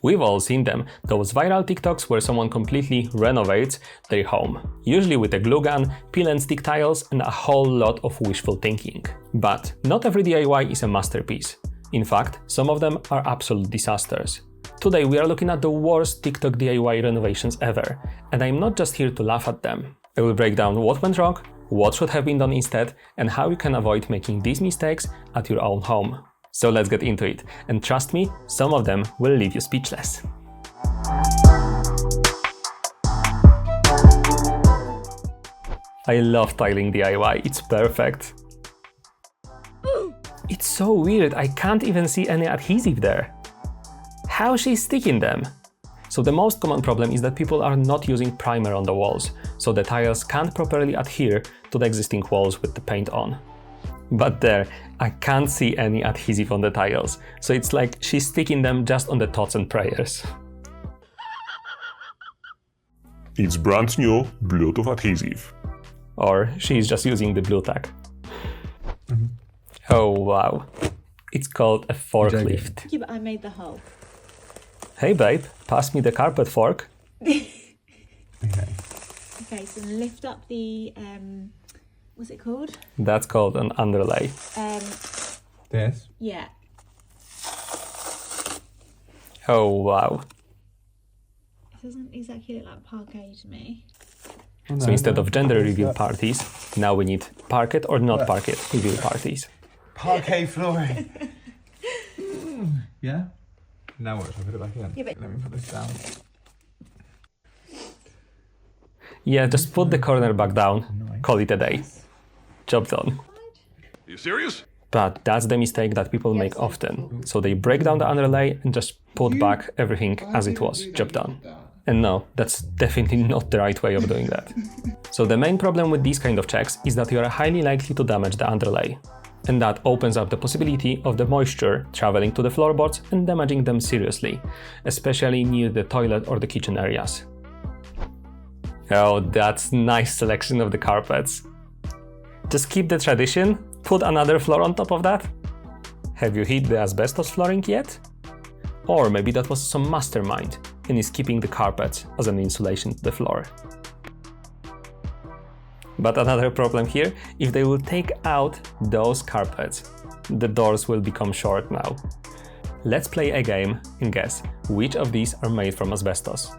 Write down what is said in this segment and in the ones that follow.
We've all seen them, those viral TikToks where someone completely renovates their home. Usually with a glue gun, peel and stick tiles, and a whole lot of wishful thinking. But not every DIY is a masterpiece. In fact, some of them are absolute disasters. Today we are looking at the worst TikTok DIY renovations ever, and I'm not just here to laugh at them. I will break down what went wrong, what should have been done instead, and how you can avoid making these mistakes at your own home. So let's get into it, and trust me, some of them will leave you speechless. I love tiling DIY, it's perfect. It's so weird, I can't even see any adhesive there. How is she sticking them? So the most common problem is that people are not using primer on the walls, so the tiles can't properly adhere to the existing walls with the paint on. But there, I can't see any adhesive on the tiles, so it's like she's sticking them just on the thoughts and prayers. It's brand new Bluetooth adhesive. Or she's just using the blue tack. Oh wow, it's called a forklift. Yeah, but I made the hole. Hey babe, pass me the carpet fork. Okay, so lift up the, what's it called? That's called an underlay. This? Yeah. Oh wow. It doesn't exactly look like parquet to me. So instead of gender reveal parties, now we need parquet or not parquet reveal parties. Parquet flooring. Yeah? Now what? Should I put it back in? Yeah, but... Let me put this down. Yeah, just put the corner back down, call it a day. Job done. Are you serious? But that's the mistake that people make often. So they break down the underlay and just put back everything as it was, job done. And no, that's definitely not the right way of doing that. So the main problem with these kind of checks is that you are highly likely to damage the underlay. And that opens up the possibility of the moisture traveling to the floorboards and damaging them seriously, especially near the toilet or the kitchen areas. Oh, that's nice selection of the carpets. Just keep the tradition, put another floor on top of that. Have you hit the asbestos flooring yet? Or maybe that was some mastermind and is keeping the carpets as an insulation to the floor. But another problem here, if they will take out those carpets, the doors will become short now. Let's play a game and guess which of these are made from asbestos.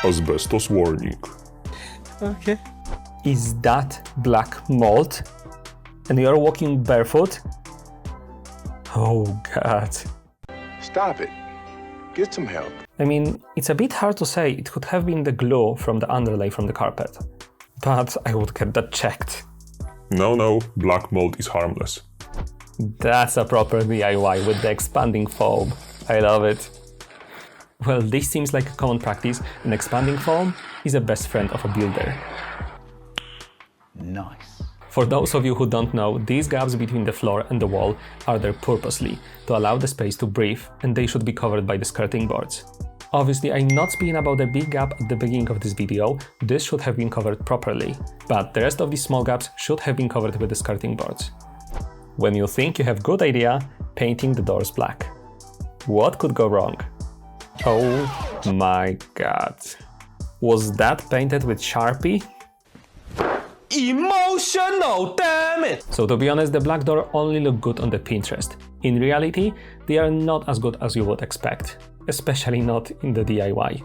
Asbestos warning. Okay. Is that black mold? And you're walking barefoot? Oh god. Stop it. Get some help. I mean, it's a bit hard to say, it could have been the glue from the underlay from the carpet. But I would get that checked. No, black mold is harmless. That's a proper DIY with the expanding foam. I love it. Well, this seems like a common practice, and expanding foam is a best friend of a builder. Nice. For those of you who don't know, these gaps between the floor and the wall are there purposely, to allow the space to breathe, and they should be covered by the skirting boards. Obviously, I'm not speaking about the big gap at the beginning of this video, this should have been covered properly, but the rest of these small gaps should have been covered with the skirting boards. When you think you have good idea, painting the doors black. What could go wrong? Oh my god. Was that painted with Sharpie? Emotional, damn it! So to be honest, the black door only look good on the Pinterest. In reality, they are not as good as you would expect, especially not in the DIY.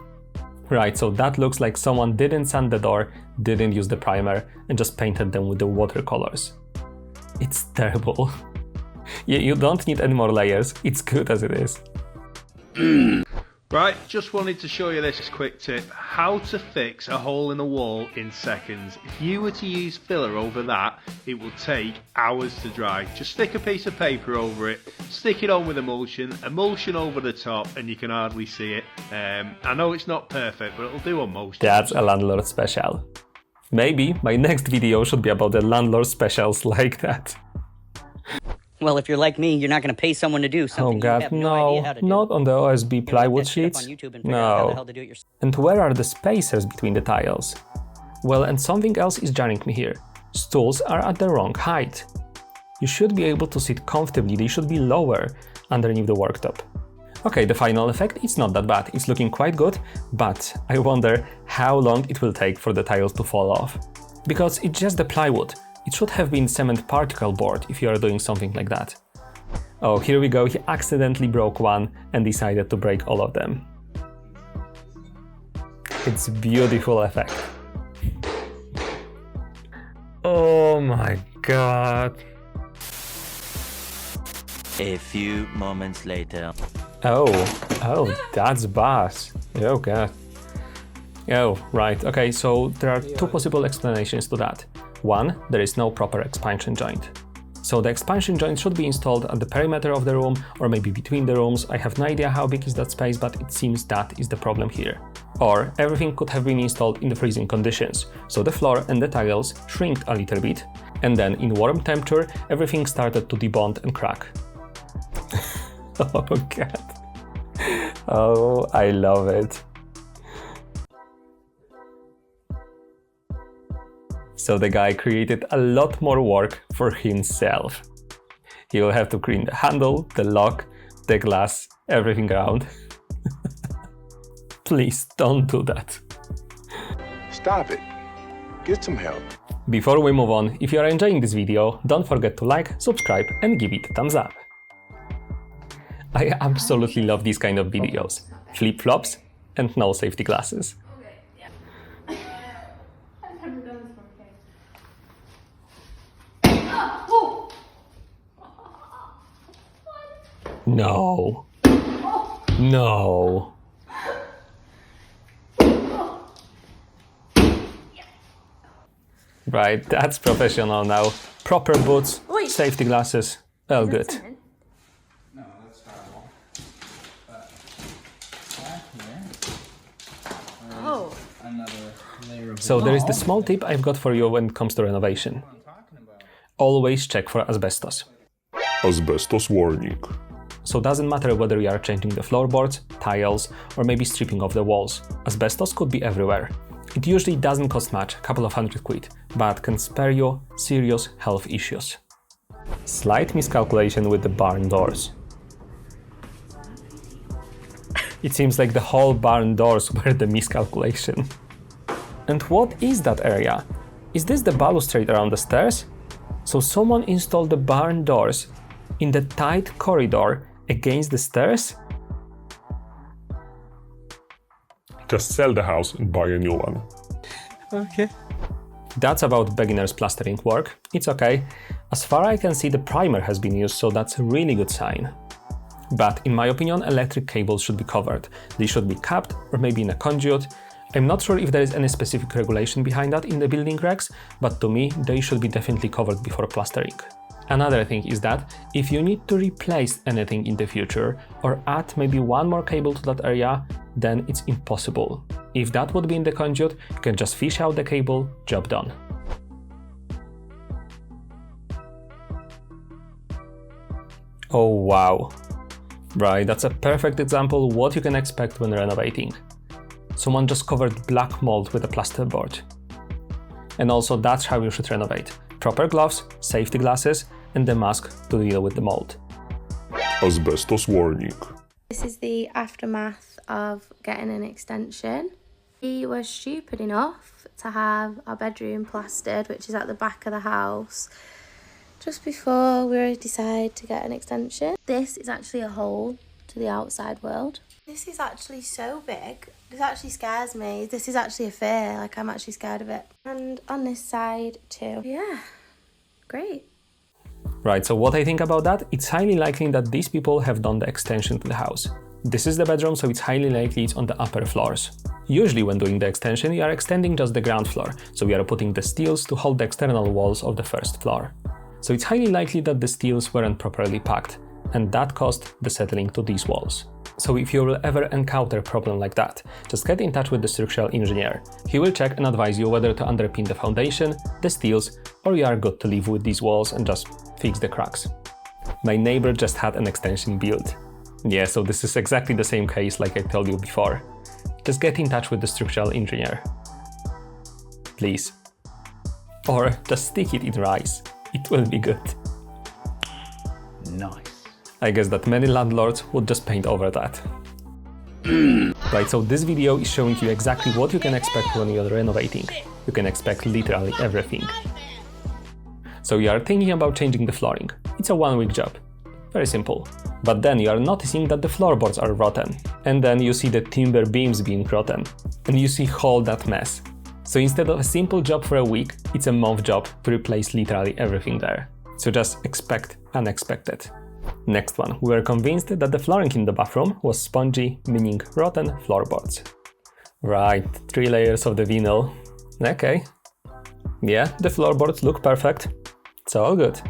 Right, so that looks like someone didn't sand the door, didn't use the primer, and just painted them with the watercolors. It's terrible. You don't need any more layers, it's good as it is. Right, just wanted to show you this quick tip, how to fix a hole in a wall in seconds. If you were to use filler over that, it will take hours to dry. Just stick a piece of paper over it, stick it on with emulsion over the top, and you can hardly see it. I know it's not perfect, but it'll do on most. That's a landlord special. Maybe my next video should be about the landlord specials like that. Well, if you're like me, you're not going to pay someone to do something Oh god, you have no idea how to do. not on the OSB plywood sheets. No. Do it And where are the spacers between the tiles? Well, and something else is jarring me here. Stools are at the wrong height. You should be able to sit comfortably, they should be lower underneath the worktop. Okay, the final effect, it's not that bad. It's looking quite good, but I wonder how long it will take for the tiles to fall off. Because it's just the plywood. It should have been cement particle board if you are doing something like that. Oh, here we go, he accidentally broke one and decided to break all of them. It's a beautiful effect. Oh my god. A few moments later. Oh, that's bad. Oh god. Oh, right, okay, so there are two possible explanations to that. One, there is no proper expansion joint. So the expansion joint should be installed at the perimeter of the room or maybe between the rooms. I have no idea how big is that space, but it seems that is the problem here. Or everything could have been installed in the freezing conditions, so the floor and the tiles shrinked a little bit, and then in warm temperature everything started to debond and crack. Oh god. Oh, I love it. So the guy created a lot more work for himself. He will have to clean the handle, the lock, the glass, everything around. Please don't do that. Stop it. Get some help. Before we move on, if you are enjoying this video, don't forget to like, subscribe and give it a thumbs up. I absolutely love these kind of videos. Flip-flops and no safety glasses. No. No. Right, that's professional now. Proper boots, safety glasses, all good. No, that's horrible. But back here, Oh. another layer of So there is the small tip I've got for you when it comes to renovation. Always check for asbestos. Asbestos warning. So doesn't matter whether you are changing the floorboards, tiles, or maybe stripping off the walls. Asbestos could be everywhere. It usually doesn't cost much, a couple of £100, but can spare you serious health issues. Slight miscalculation with the barn doors. It seems like the whole barn doors were the miscalculation. And what is that area? Is this the balustrade around the stairs? So someone installed the barn doors in the tight corridor against the stairs? Just sell the house and buy a new one. Okay. That's about beginner's plastering work. It's okay. As far as I can see, the primer has been used, so that's a really good sign. But in my opinion, electric cables should be covered. They should be capped or maybe in a conduit. I'm not sure if there is any specific regulation behind that in the building regs, but to me, they should be definitely covered before plastering. Another thing is that if you need to replace anything in the future or add maybe one more cable to that area, then it's impossible. If that would be in the conduit, you can just fish out the cable, job done. Oh wow. Right, that's a perfect example of what you can expect when renovating. Someone just covered black mold with a plasterboard. And also that's how you should renovate. Proper gloves, safety glasses, and the mask to deal with the mold. Asbestos warning. This is the aftermath of getting an extension. We were stupid enough to have our bedroom plastered, which is at the back of the house, just before we decide to get an extension. This is actually a hole to the outside world. This is actually so big. This actually scares me. This is actually a fear. Like, I'm actually scared of it. And on this side too. Yeah, great. Right, so what I think about that, it's highly likely that these people have done the extension to the house. This is the bedroom, so it's highly likely it's on the upper floors. Usually when doing the extension, you are extending just the ground floor, so we are putting the steels to hold the external walls of the first floor. So it's highly likely that the steels weren't properly packed, and that caused the settling to these walls. So if you will ever encounter a problem like that, just get in touch with the structural engineer. He will check and advise you whether to underpin the foundation, the steels, or you are good to live with these walls and just fix the cracks. My neighbor just had an extension built. Yeah, so this is exactly the same case like I told you before. Just get in touch with the structural engineer. Please. Or just stick it in rice. It will be good. Nice. I guess that many landlords would just paint over that. Right, so this video is showing you exactly what you can expect when you're renovating. You can expect literally everything. So you are thinking about changing the flooring. It's a one-week job. Very simple. But then you are noticing that the floorboards are rotten. And then you see the timber beams being rotten. And you see all that mess. So instead of a simple job for a week, it's a month job to replace literally everything there. So just expect unexpected. Next one, we were convinced that the flooring in the bathroom was spongy, meaning rotten floorboards. Right, 3 layers of the vinyl. Okay. Yeah, the floorboards look perfect. It's all good.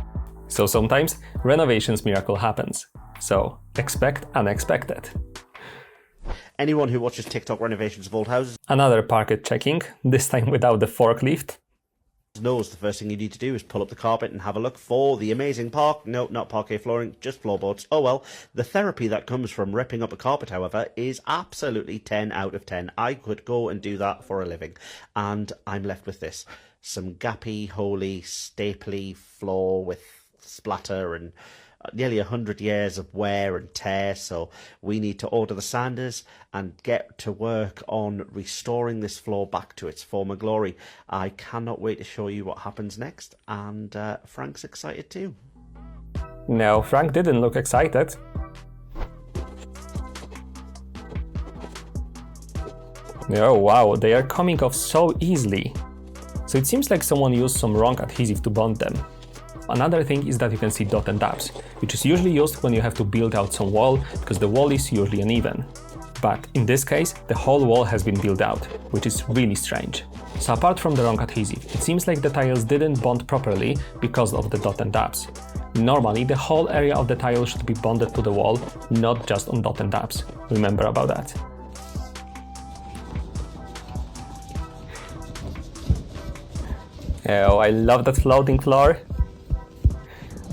So sometimes renovations miracle happens. So expect unexpected. Anyone who watches TikTok renovations of old houses Another parquet checking, this time without the forklift. knows the first thing you need to do is pull up the carpet and have a look for the amazing not parquet flooring, just floorboards. Oh well, the therapy that comes from ripping up a carpet, however, is absolutely 10 out of 10. I could go and do that for a living. And I'm left with this. Some gappy, holy, stapley floor with splatter and nearly 100 years of wear and tear, so we need to order the sanders and get to work on restoring this floor back to its former glory. I cannot wait to show you what happens next, and Frank's excited too. No, Frank didn't look excited. Oh wow, they are coming off so easily. So it seems like someone used some wrong adhesive to bond them. Another thing is that you can see dot and dabs, which is usually used when you have to build out some wall because the wall is usually uneven. But in this case, the whole wall has been built out, which is really strange. So apart from the wrong adhesive, it seems like the tiles didn't bond properly because of the dot and dabs. Normally, the whole area of the tile should be bonded to the wall, not just on dot and dabs. Remember about that. Oh, I love that floating floor.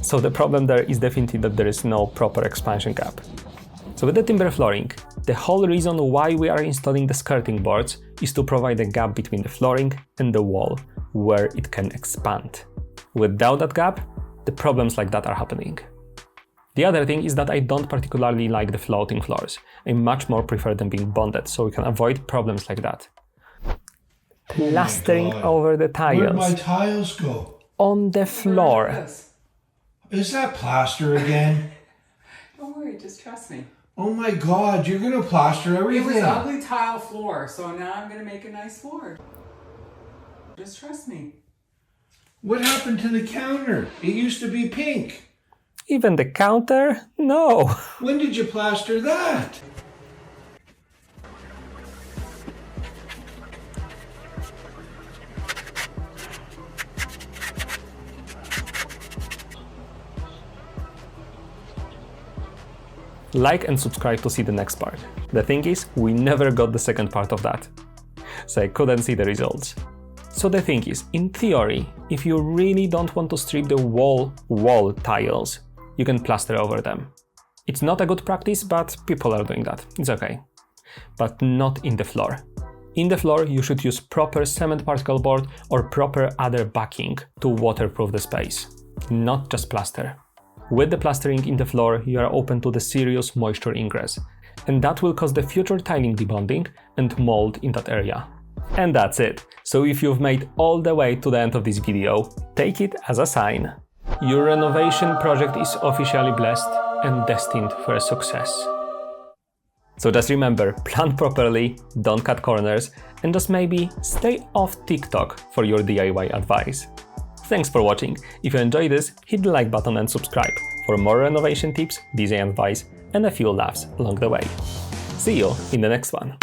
So the problem there is definitely that there is no proper expansion gap. So with the timber flooring, the whole reason why we are installing the skirting boards is to provide a gap between the flooring and the wall, where it can expand. Without that gap, the problems like that are happening. The other thing is that I don't particularly like the floating floors. I much more prefer them being bonded, so we can avoid problems like that. Plastering over the tiles. Where'd my tiles go? On the floor. Is that plaster again? Don't worry, just trust me. Oh my God, you're gonna plaster everything. It was ugly tile floor, so now I'm gonna make a nice floor. Just trust me. What happened to the counter? It used to be pink. Even the counter? No. When did you plaster that? Like and subscribe to see the next part. The thing is, we never got the second part of that, so I couldn't see the results. So the thing is, in theory, if you really don't want to strip the wall tiles, you can plaster over them. It's not a good practice, but people are doing that. It's okay. But not in the floor. In the floor, you should use proper cement particle board or proper other backing to waterproof the space, not just plaster. With the plastering in the floor, you are open to the serious moisture ingress, and that will cause the future tiling debonding and mold in that area. And that's it. So if you've made all the way to the end of this video, take it as a sign. Your renovation project is officially blessed and destined for a success. So just remember, plan properly, don't cut corners, and just maybe stay off TikTok for your DIY advice. Thanks for watching. If you enjoyed this, hit the like button and subscribe for more renovation tips, design advice, and a few laughs along the way. See you in the next one.